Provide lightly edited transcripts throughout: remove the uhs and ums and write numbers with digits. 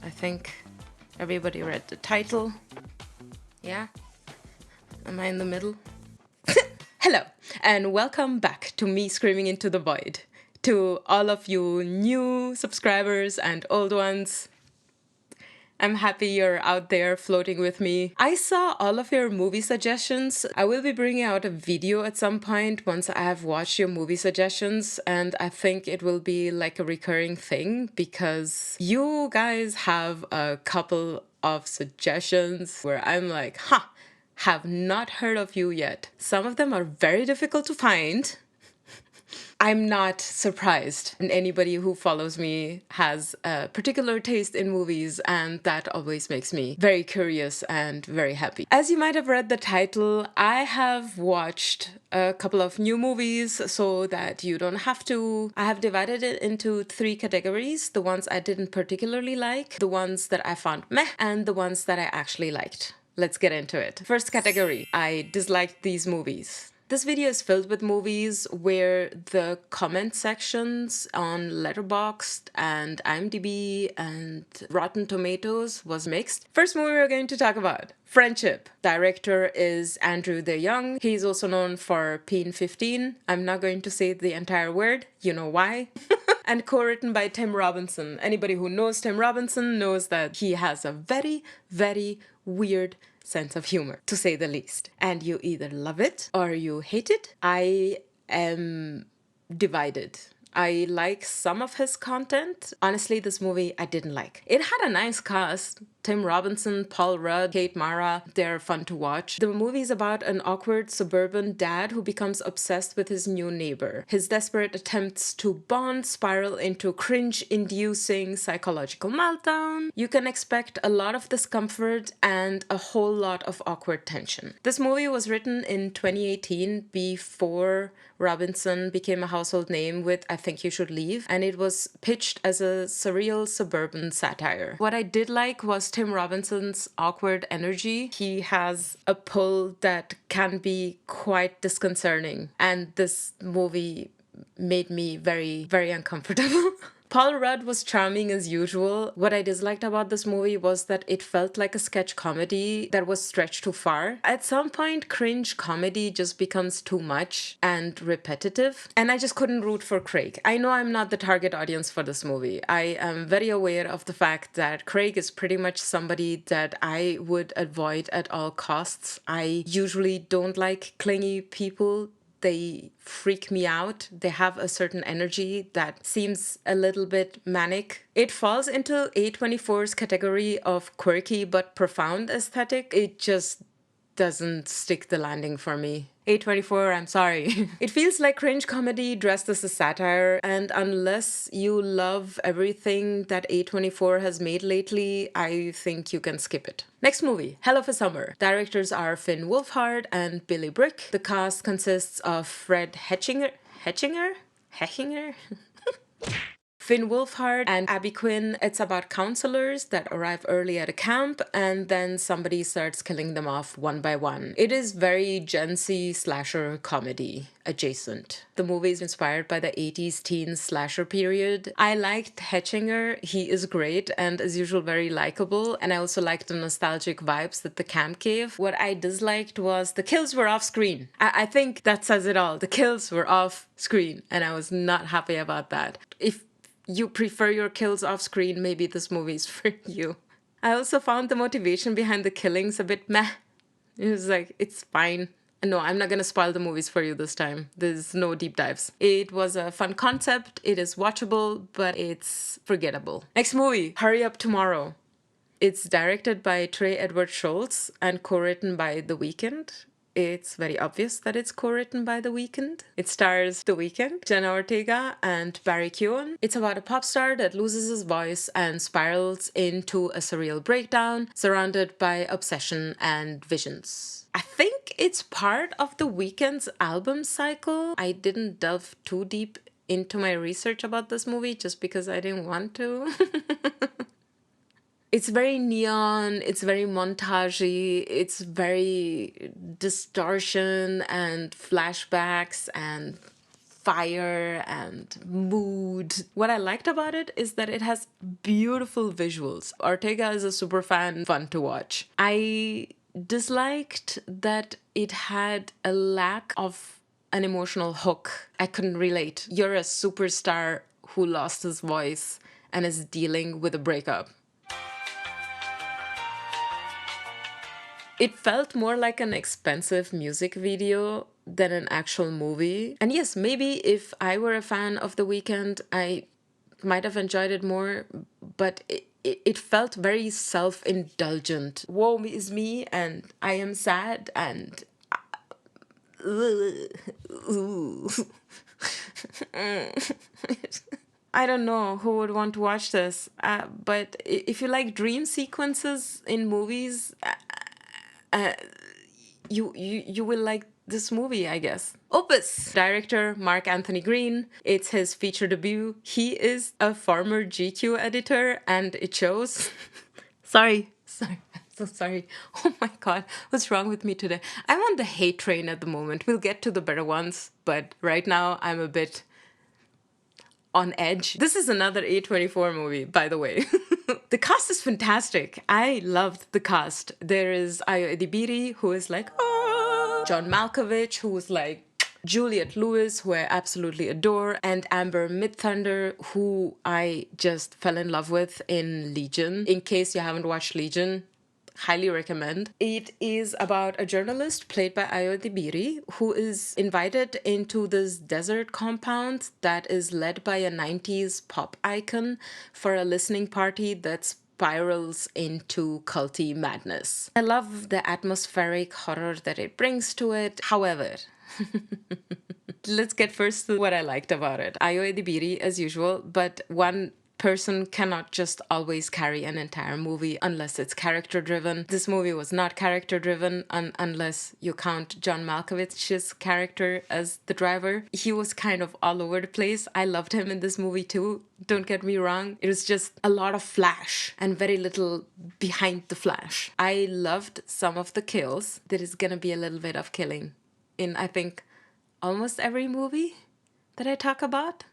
I think everybody read the title. Yeah? Am I in the middle? Hello, and welcome back to me screaming into the void. To all of you new subscribers and old ones, I'm happy you're out there floating with me. I saw all of your movie suggestions. I will be bringing out a video at some point once I have watched your movie suggestions, and I think it will be like a recurring thing because you guys have a couple of suggestions where I'm like, have not heard of you yet. Some of them are very difficult to find. I'm not surprised. And anybody who follows me has a particular taste in movies, and that always makes me very curious and very happy. As you might have read the title, I have watched a couple of new movies so that you don't have to. I have divided it into 3 categories: the ones I didn't particularly like, the ones that I found meh, and the ones that I actually liked. Let's get into it. First category, I disliked these movies. This video is filled with movies where the comment sections on Letterboxd and IMDb and Rotten Tomatoes was mixed. First movie we're going to talk about, Friendship. Director is Andrew DeYoung. He's also known for Peen 15. I'm not going to say the entire word, you know why. And co-written by Tim Robinson. Anybody who knows Tim Robinson knows that he has a very, very weird sense of humor, to say the least. And you either love it or you hate it. I am divided. I like some of his content. Honestly, this movie I didn't like. It had a nice cast. Tim Robinson, Paul Rudd, Kate Mara, they're fun to watch. The movie is about an awkward suburban dad who becomes obsessed with his new neighbor. His desperate attempts to bond spiral into cringe-inducing psychological meltdown. You can expect a lot of discomfort and a whole lot of awkward tension. This movie was written in 2018 before Robinson became a household name with I Think You Should Leave, and it was pitched as a surreal suburban satire. What I did like was Tim Robinson's awkward energy. He has a pull that can be quite disconcerting, and this movie made me very, very uncomfortable. Paul Rudd was charming as usual. What I disliked about this movie was that it felt like a sketch comedy that was stretched too far. At some point, cringe comedy just becomes too much and repetitive, and I just couldn't root for Craig. I know I'm not the target audience for this movie. I am very aware of the fact that Craig is pretty much somebody that I would avoid at all costs. I usually don't like clingy people. They freak me out. They have a certain energy that seems a little bit manic. It falls into A24's category of quirky but profound aesthetic. It just doesn't stick the landing for me. A24, I'm sorry. It feels like cringe comedy dressed as a satire, and unless you love everything that A24 has made lately, I think you can skip it. Next movie, Hell of a Summer. Directors are Finn Wolfhard and Billy Brick. The cast consists of Fred Hechinger? Finn Wolfhard and Abby Quinn. It's about counselors that arrive early at a camp and then somebody starts killing them off one by one. It is very Gen Z slasher comedy adjacent. The movie is inspired by the 80s teen slasher period. I liked Hechinger. He is great and as usual very likable, and I also liked the nostalgic vibes that the camp gave. What I disliked was the kills were off screen. I think that says it all. The kills were off screen and I was not happy about that. If you prefer your kills off screen, maybe this movie is for you. I also found the motivation behind the killings a bit meh. It was like, it's fine. No, I'm not gonna spoil the movies for you this time. There's no deep dives. It was a fun concept, it is watchable, but it's forgettable. Next movie, Hurry Up Tomorrow. It's directed by Trey Edward Schultz and co-written by The Weeknd. It's very obvious that it's co-written by The Weeknd. It stars The Weeknd, Jenna Ortega, and Barry Keoghan. It's about a pop star that loses his voice and spirals into a surreal breakdown, surrounded by obsession and visions. I think it's part of The Weeknd's album cycle. I didn't delve too deep into my research about this movie just because I didn't want to. It's very neon, it's very montagey, it's very distortion and flashbacks and fire and mood. What I liked about it is that it has beautiful visuals. Ortega is a super fan, fun to watch. I disliked that it had a lack of an emotional hook. I couldn't relate. You're a superstar who lost his voice and is dealing with a breakup. It felt more like an expensive music video than an actual movie. And yes, maybe if I were a fan of The Weeknd, I might have enjoyed it more, but it felt very self-indulgent. Woe is me, and I am sad, and I don't know who would want to watch this, but if you like dream sequences in movies, you will like this movie, I guess. Opus. Director Mark Anthony Green. It's his feature debut. He is a former GQ editor, and it shows. Sorry. I'm so sorry. Oh my god, what's wrong with me today? I'm on the hate train at the moment. We'll get to the better ones, but right now I'm a bit on edge. This is another A24 movie, by the way. The cast is fantastic. I loved the cast. There is Ayo Edebiri, who is like, oh, John Malkovich, who is like Juliette Lewis, who I absolutely adore, and Amber Midthunder, who I just fell in love with in Legion. In case you haven't watched Legion, highly recommend. It is about a journalist played by Ayo Edebiri who is invited into this desert compound that is led by a 90s pop icon for a listening party that spirals into culty madness. I love the atmospheric horror that it brings to it. However, let's get first to what I liked about it. Ayo Edebiri, as usual, but one person cannot just always carry an entire movie unless it's character driven. This movie was not character driven unless you count John Malkovich's character as the driver. He was kind of all over the place. I loved him in this movie too. Don't get me wrong. It was just a lot of flash and very little behind the flash. I loved some of the kills. There is gonna be a little bit of killing in, I think, almost every movie that I talk about.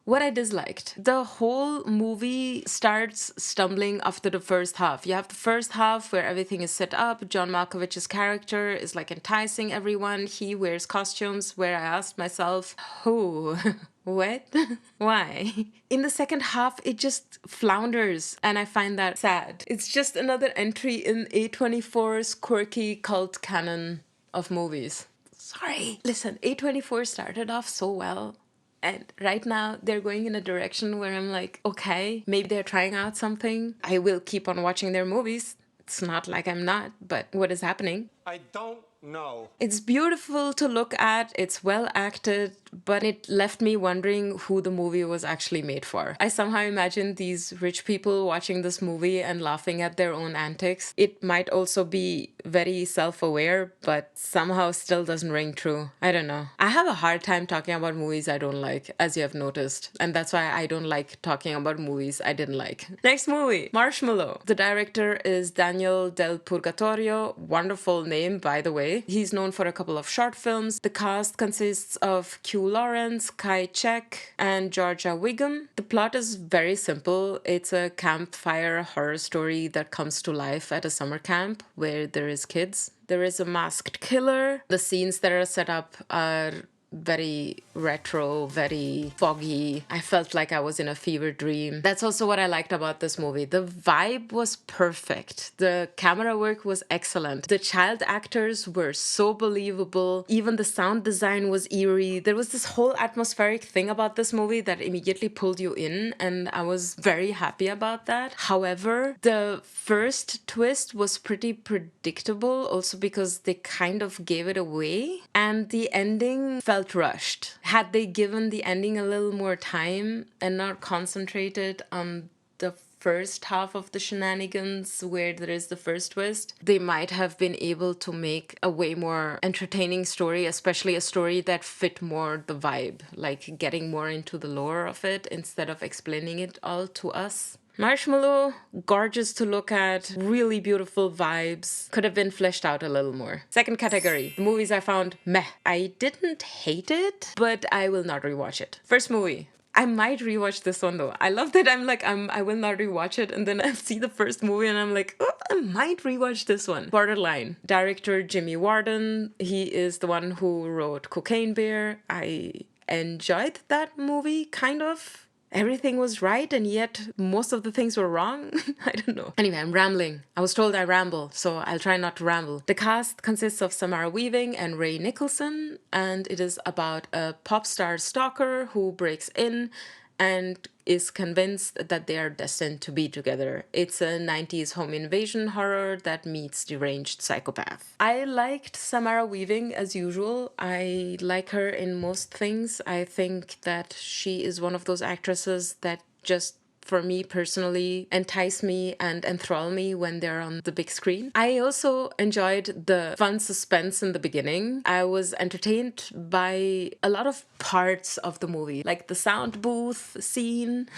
What I disliked, the whole movie starts stumbling after the first half. You have the first half where everything is set up. John Malkovich's character is like enticing everyone. He wears costumes where I asked myself, who? What? Why? In the second half, it just flounders, and I find that sad. It's just another entry in A24's quirky cult canon of movies. Sorry. Listen, A24 started off so well. And right now, they're going in a direction where I'm like, okay, maybe they're trying out something. I will keep on watching their movies. It's not like I'm not, but what is happening? I don't know. It's beautiful to look at, it's well acted, but it left me wondering who the movie was actually made for. I somehow imagine these rich people watching this movie and laughing at their own antics. It might also be very self-aware, but somehow still doesn't ring true. I don't know. I have a hard time talking about movies I don't like, as you have noticed. And that's why I don't like talking about movies I didn't like. Next movie, Marshmallow. The director is Daniel Del Purgatorio. Wonderful name, by the way. He's known for a couple of short films. The cast consists of Hugh Lawrence, Kai Check, and Georgia Wiggum. The plot is very simple. It's a campfire horror story that comes to life at a summer camp where there is kids. There is a masked killer. The scenes that are set up are very retro, very foggy. I felt like I was in a fever dream. That's also what I liked about this movie. The vibe was perfect. The camera work was excellent. The child actors were so believable. Even the sound design was eerie. There was this whole atmospheric thing about this movie that immediately pulled you in, and I was very happy about that. However, the first twist was pretty predictable, also because they kind of gave it away, and the ending felt rushed. Had they given the ending a little more time and not concentrated on the first half of the shenanigans where there is the first twist, they might have been able to make a way more entertaining story, especially a story that fit more the vibe, like getting more into the lore of it instead of explaining it all to us. Marshmallow, gorgeous to look at, really beautiful vibes, could have been fleshed out a little more. Second category, the movies I found meh. I didn't hate it, but I will not rewatch it. First movie, I might rewatch this one though. I love that I will not rewatch it, and then I see the first movie and I'm like, oh, I might rewatch this one. Borderline. Director Jimmy Warden. He is the one who wrote Cocaine Bear. I enjoyed that movie, kind of. Everything was right and yet most of the things were wrong. I don't know. Anyway, I'm rambling. I was told I ramble, so I'll try not to ramble. The cast consists of Samara Weaving and Ray Nicholson, and it is about a pop star stalker who breaks in and is convinced that they are destined to be together. It's a 90s home invasion horror that meets deranged psychopath. I liked Samara Weaving as usual. I like her in most things. I think that she is one of those actresses that just, for me personally, entice me and enthrall me when they're on the big screen. I also enjoyed the fun suspense in the beginning. I was entertained by a lot of parts of the movie, like the sound booth scene.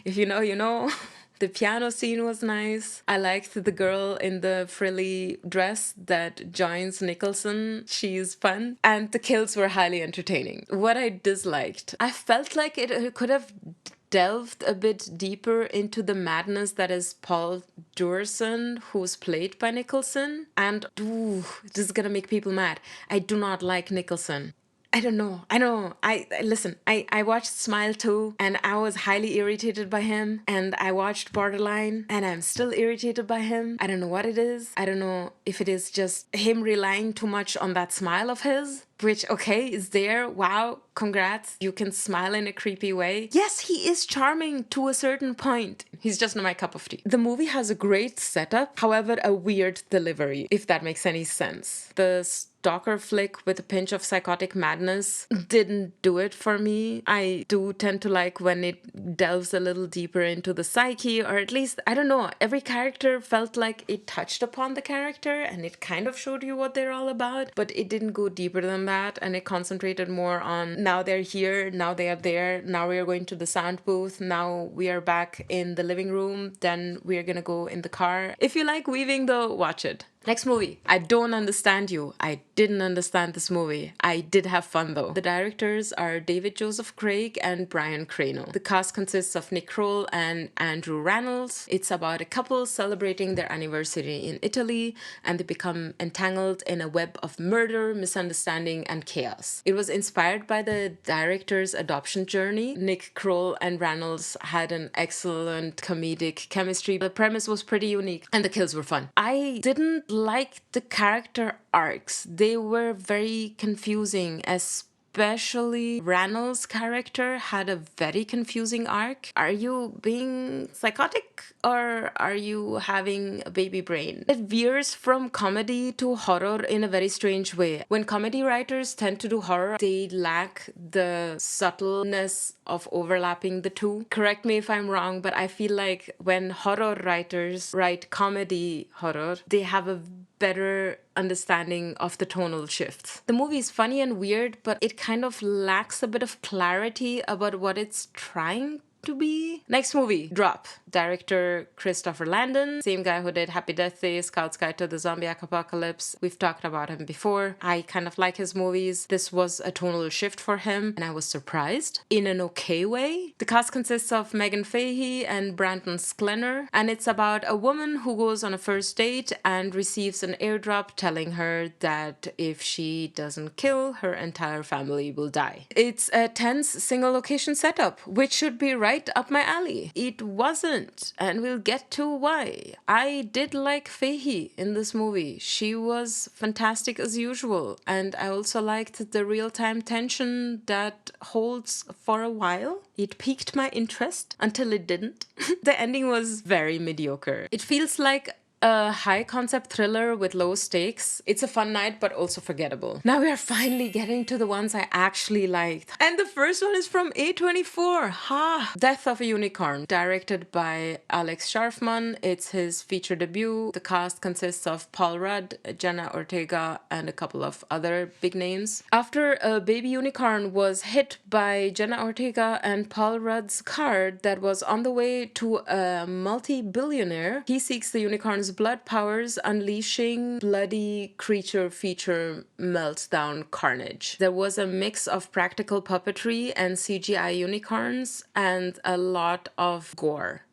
If you know, you know. The piano scene was nice. I liked the girl in the frilly dress that joins Nicholson. She's fun. And the kills were highly entertaining. What I disliked, I felt like it could have delved a bit deeper into the madness that is Paul Durson, who's played by Nicholson. And this is gonna make people mad. I do not like Nicholson. I don't know. Listen, I watched Smile 2 and I was highly irritated by him. And I watched Borderline and I'm still irritated by him. I don't know what it is. I don't know if it is just him relying too much on that smile of his, which, okay, is there. Wow, congrats. You can smile in a creepy way. Yes, he is charming to a certain point. He's just not my cup of tea. The movie has a great setup, however, a weird delivery, if that makes any sense. The stalker flick with a pinch of psychotic madness didn't do it for me. I do tend to like when it delves a little deeper into the psyche, or at least, I don't know, every character felt like it touched upon the character and it kind of showed you what they're all about, but it didn't go deeper than that, and it concentrated more on now they're here, now they are there, now we are going to the sound booth, now we are back in the living room, then we are gonna go in the car. If you like Weaving though, watch it. Next movie. I don't understand you. I didn't understand this movie. I did have fun though. The directors are David Joseph Craig and Brian Crano. The cast consists of Nick Kroll and Andrew Rannells. It's about a couple celebrating their anniversary in Italy, and they become entangled in a web of murder, misunderstanding, and chaos. It was inspired by the director's adoption journey. Nick Kroll and Rannells had an excellent comedic chemistry. The premise was pretty unique and the kills were fun. I didn't like the character arcs. They were very confusing, especially Rannell's character had a very confusing arc. Are you being psychotic or are you having a baby brain? It veers from comedy to horror in a very strange way. When comedy writers tend to do horror, they lack the subtleness of overlapping the two. Correct me if I'm wrong, but I feel like when horror writers write comedy horror, they have a better understanding of the tonal shifts. The movie is funny and weird, but it kind of lacks a bit of clarity about what it's trying to be. Next movie, Drop. Director Christopher Landon, same guy who did Happy Death Day, Scout's Guide to the Zombie Apocalypse. We've talked about him before. I kind of like his movies. This was a tonal shift for him, and I was surprised in an okay way. The cast consists of Megan Fahey and Brandon Sklenner, and it's about a woman who goes on a first date and receives an airdrop telling her that if she doesn't kill, her entire family will die. It's a tense single location setup, which should be right up my alley. It wasn't, and we'll get to why. I did like Fahey in this movie. She was fantastic as usual, and I also liked the real-time tension that holds for a while. It piqued my interest until it didn't. The ending was very mediocre. It feels like a high concept thriller with low stakes. It's a fun night, but also forgettable. Now we are finally getting to the ones I actually liked. And the first one is from A24. Ha! Death of a Unicorn, directed by Alex Sharfman. It's his feature debut. The cast consists of Paul Rudd, Jenna Ortega, and a couple of other big names. After a baby unicorn was hit by Jenna Ortega and Paul Rudd's car that was on the way to a multi-billionaire, he seeks the unicorn's blood powers, unleashing bloody creature feature meltdown carnage. There was a mix of practical puppetry and CGI unicorns and a lot of gore.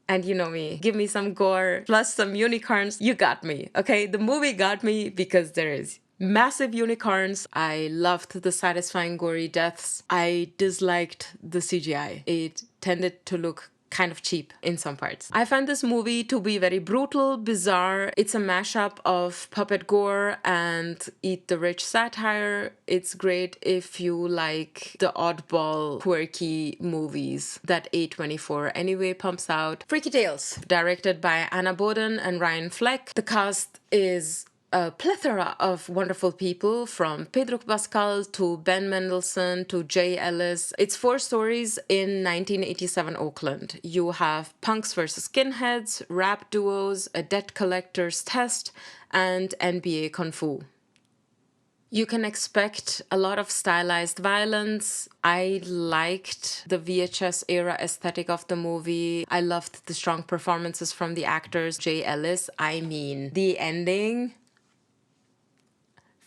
And you know me, give me some gore plus some unicorns, you got me, okay? The movie got me because there is massive unicorns. I loved the satisfying gory deaths. I disliked the CGI. It tended to look kind of cheap in some parts. I find this movie to be very brutal, bizarre. It's a mashup of puppet gore and eat the rich satire. It's great if you like the oddball, quirky movies that A24 anyway pumps out. Freaky Tales, directed by Anna Boden and Ryan Fleck. The cast is a plethora of wonderful people, from Pedro Pascal to Ben Mendelsohn to Jay Ellis. It's 4 stories in 1987 Oakland. You have punks versus skinheads, rap duos, a debt collector's test, and NBA Kung Fu. You can expect a lot of stylized violence. I liked the VHS era aesthetic of the movie. I loved the strong performances from the actors. Jay Ellis, I mean, the ending,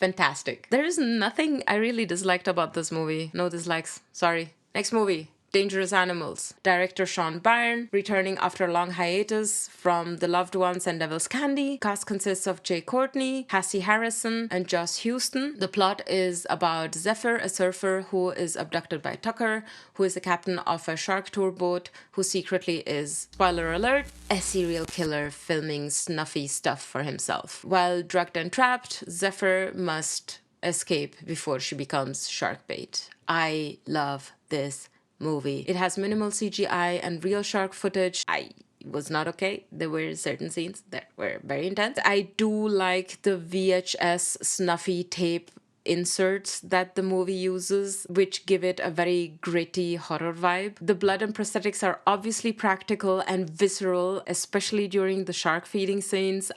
fantastic. There is nothing I really disliked about this movie. No dislikes, sorry. Next movie, Dangerous Animals. Director Sean Byrne, returning after a long hiatus from The Loved Ones and Devil's Candy. Cast consists of Jay Courtney, Cassie Harrison, and Joss Houston. The plot is about Zephyr, a surfer who is abducted by Tucker, who is the captain of a shark tour boat, who secretly is, spoiler alert, a serial killer filming snuffy stuff for himself. While drugged and trapped, Zephyr must escape before she becomes shark bait. I love this movie. It has minimal CGI and real shark footage. I was not okay. There were certain scenes that were very intense. I do like the VHS snuffy tape inserts that the movie uses, which give it a very gritty horror vibe. The blood and prosthetics are obviously practical and visceral, especially during the shark feeding scenes.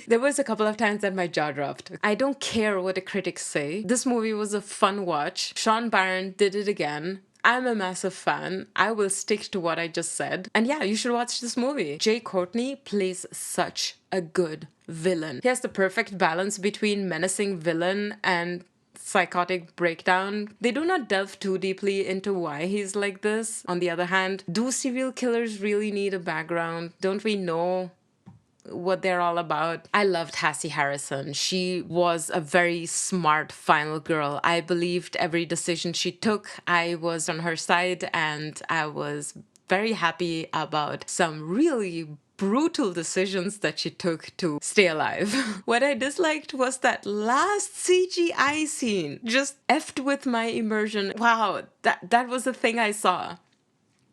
There was a couple of times that my jaw dropped. I don't care what the critics say. This movie was a fun watch. Sean Byrne did it again. I'm a massive fan. I will stick to what I just said. And yeah, you should watch this movie. Jay Courtney plays such a good villain. He has the perfect balance between menacing villain and psychotic breakdown. They do not delve too deeply into why he's like this. On the other hand, do serial killers really need a background? Don't we know what they're all about? I loved Cassie Harrison. She was a very smart final girl. I believed every decision she took. I was on her side, and I was very happy about some really brutal decisions that she took to stay alive. What I disliked was that last CGI scene. Just effed with my immersion. Wow, that was the thing I saw.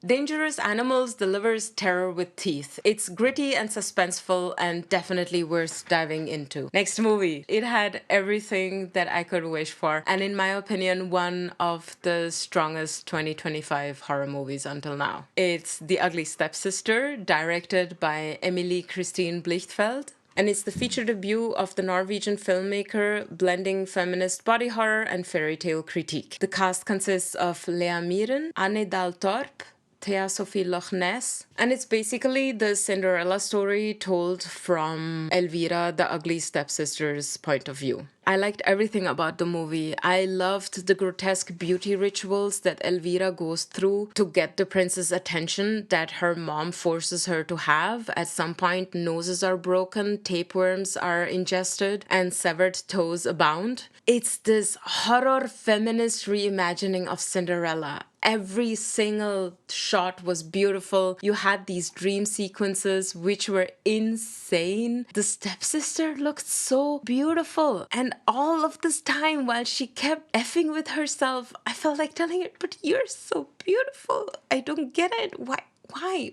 Dangerous Animals delivers terror with teeth. It's gritty and suspenseful and definitely worth diving into. Next movie. It had everything that I could wish for, and in my opinion, one of the strongest 2025 horror movies until now. It's The Ugly Stepsister, directed by Emilie Christine Blichtfeld. And it's the feature debut of the Norwegian filmmaker, blending feminist body horror and fairy tale critique. The cast consists of Lea Miren, Anne Daltorp, Thea Sophie Loch Ness, and it's basically the Cinderella story told from Elvira, the ugly stepsister's point of view. I liked everything about the movie. I loved the grotesque beauty rituals that Elvira goes through to get the prince's attention that her mom forces her to have. At some point, noses are broken, tapeworms are ingested, and severed toes abound. It's this horror feminist reimagining of Cinderella. Every single shot was beautiful. You had these dream sequences which were insane. The stepsister looked so beautiful. And all of this time while she kept effing with herself, I felt like telling her, but you're so beautiful. I don't get it. Why Why?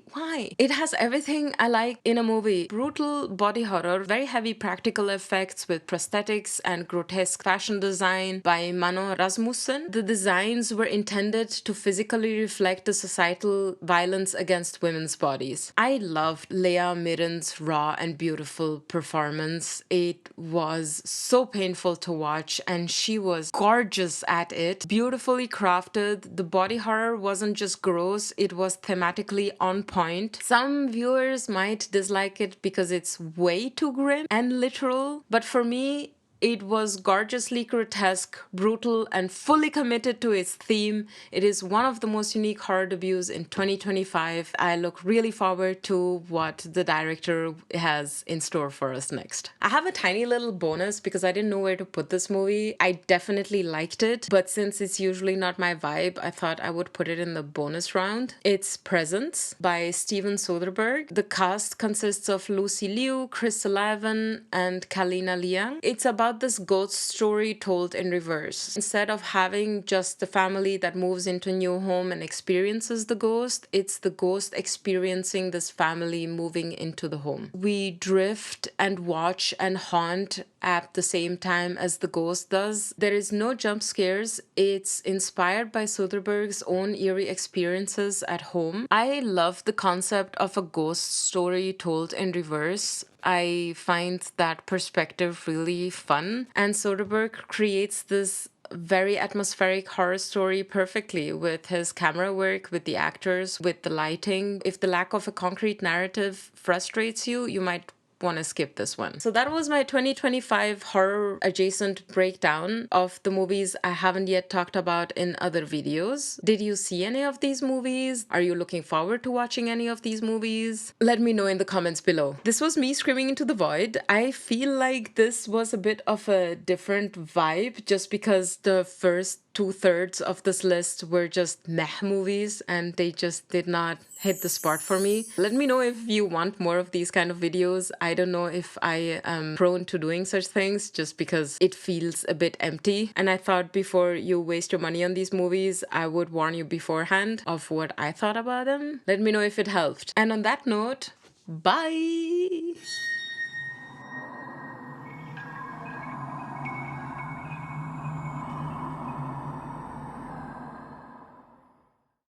It has everything I like in a movie. Brutal body horror, very heavy practical effects with prosthetics and grotesque fashion design by Mano Rasmussen. The designs were intended to physically reflect the societal violence against women's bodies. I loved Lea Miron's raw and beautiful performance. It was so painful to watch, and she was gorgeous at it. Beautifully crafted. The body horror wasn't just gross, it was thematically on point. Some viewers might dislike it because it's way too grim and literal, but for me, it was gorgeously grotesque, brutal, and fully committed to its theme. It is one of the most unique horror debuts in 2025. I look really forward to what the director has in store for us next. I have a tiny little bonus because I didn't know where to put this movie. I definitely liked it, but since it's usually not my vibe, I thought I would put it in the bonus round. It's Presence by Steven Soderbergh. The cast consists of Lucy Liu, Chris Sullivan, and Kalina Liang. It's about this ghost story told in reverse. Instead of having just the family that moves into a new home and experiences the ghost, it's the ghost experiencing this family moving into the home. We drift and watch and haunt at the same time as the ghost does. There is no jump scares. It's inspired by Soderbergh's own eerie experiences at home. I love the concept of a ghost story told in reverse. I find that perspective really fun, and Soderbergh creates this very atmospheric horror story perfectly with his camera work, with the actors, with the lighting. If the lack of a concrete narrative frustrates you, you might want to skip this one. So that was my 2025 horror adjacent breakdown of the movies I haven't yet talked about in other videos. Did you see any of these movies? Are you looking forward to watching any of these movies? Let me know in the comments below. This was me screaming into the void. I feel like this was a bit of a different vibe just because the first 2/3 of this list were just meh movies and they just did not hit the spot for me. Let me know if you want more of these kind of videos. I don't know if I am prone to doing such things just because it feels a bit empty. And I thought before you waste your money on these movies, I would warn you beforehand of what I thought about them. Let me know if it helped. And on that note, bye!